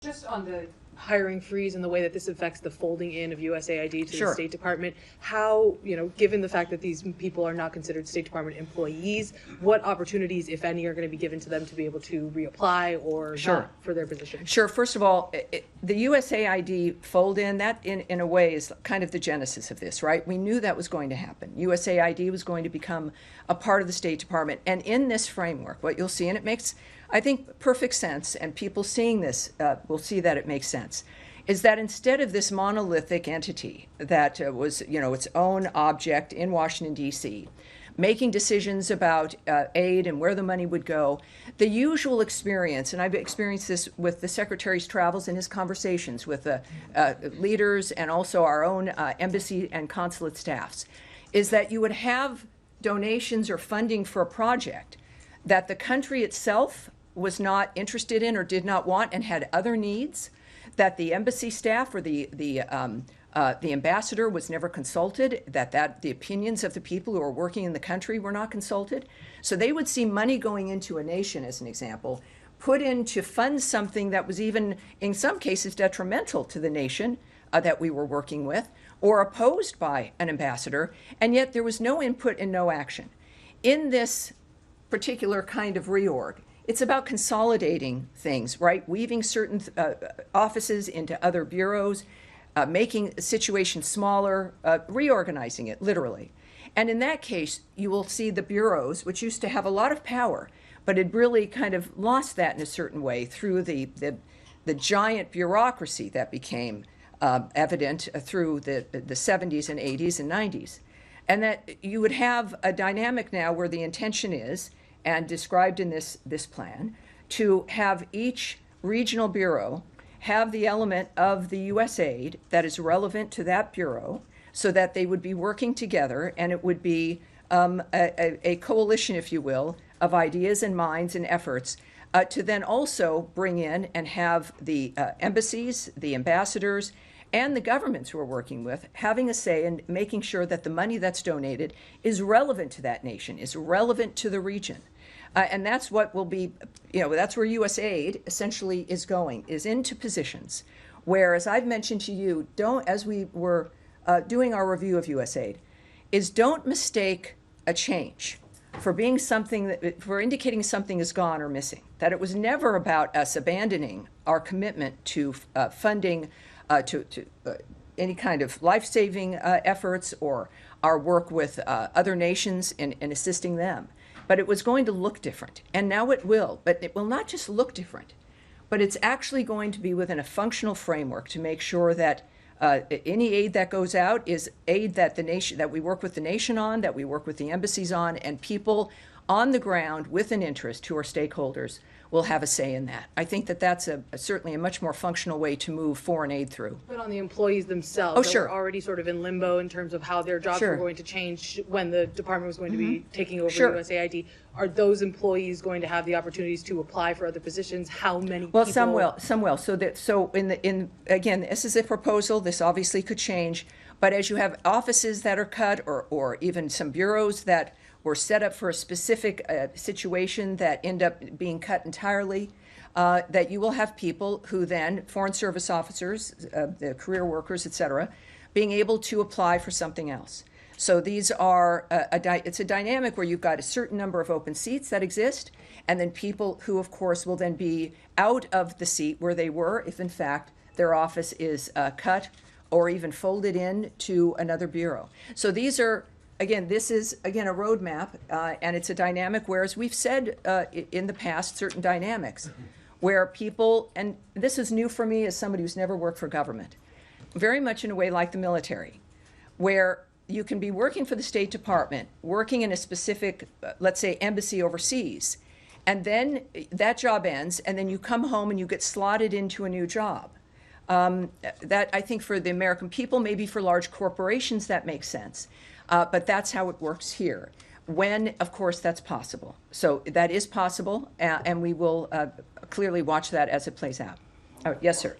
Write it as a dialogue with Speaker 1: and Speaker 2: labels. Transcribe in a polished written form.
Speaker 1: Just on the hiring freeze and the way that this affects the folding in of USAID to the State Department, how, given the fact that these people are not considered State Department employees, what opportunities, if any, are going to be given to them to be able to reapply or not for their position?
Speaker 2: Sure. First of all, the USAID fold in, that in a way is kind of the genesis of this, right? We knew that was going to happen. USAID was going to become a part of the State Department. And in this framework, what you'll see, and it makes, I think, perfect sense, and people seeing this will see that it makes sense, is that instead of this monolithic entity that was, its own object in Washington, D.C., making decisions about aid and where the money would go, the usual experience, and I've experienced this with the Secretary's travels and his conversations with leaders and also our own embassy and consulate staffs, is that you would have donations or funding for a project that the country itself was not interested in or did not want and had other needs, that the embassy staff or the ambassador was never consulted, that the opinions of the people who are working in the country were not consulted. So they would see money going into a nation, as an example, put in to fund something that was even, in some cases, detrimental to the nation that we were working with, or opposed by an ambassador, and yet there was no input and no action. In this particular kind of reorg, it's about consolidating things, right? Weaving certain offices into other bureaus, making situations smaller, reorganizing it, literally. And in that case, you will see the bureaus, which used to have a lot of power, but had really kind of lost that in a certain way through the giant bureaucracy that became evident through the 70s and 80s and 90s. And that you would have a dynamic now where the intention is, and described in this plan, to have each regional bureau have the element of the USAID that is relevant to that bureau, so that they would be working together, and it would be a coalition, if you will, of ideas and minds and efforts to then also bring in and have the embassies, the ambassadors, and the governments we're working with having a say in making sure that the money that's donated is relevant to that nation, is relevant to the region. And that's what will be, that's where USAID essentially is going, is into positions where, as I've mentioned to you, as we were doing our review of USAID, is don't mistake a change for being for indicating something is gone or missing. That it was never about us abandoning our commitment to funding to any kind of life-saving efforts or our work with other nations in assisting them. But it was going to look different, and now it will. But it will not just look different, but it's actually going to be within a functional framework to make sure that any aid that goes out is aid that that we work with the nation on, that we work with the embassies on, and people on the ground with an interest who are stakeholders will have a say in that. I think that that's certainly a much more functional way to move foreign aid through.
Speaker 1: But on the employees themselves, that were already sort of in limbo in terms of how their jobs were going to change when the department was going to be taking over USAID, are those employees going to have the opportunities to apply for other positions? How many people?
Speaker 2: Well, some will. So again, this is a proposal. This obviously could change. But as you have offices that are cut, or even some bureaus that were set up for a specific situation that end up being cut entirely, that you will have people who then, Foreign Service officers, the career workers, et cetera, being able to apply for something else. So these are, it's a dynamic where you've got a certain number of open seats that exist, and then people who, of course, will then be out of the seat where they were if, in fact, their office is cut or even folded in to another bureau. So these are, again, this is, again, a roadmap, and it's a dynamic, whereas we've said in the past certain dynamics where people, and this is new for me as somebody who's never worked for government, very much in a way like the military, where you can be working for the State Department, working in a specific, let's say, embassy overseas, and then that job ends, and then you come home and you get slotted into a new job. That, I think, for the American people, maybe for large corporations, that makes sense. But that's how it works here, when, of course, that's possible. So that is possible, and we will clearly watch that as it plays out. Oh, yes, sir.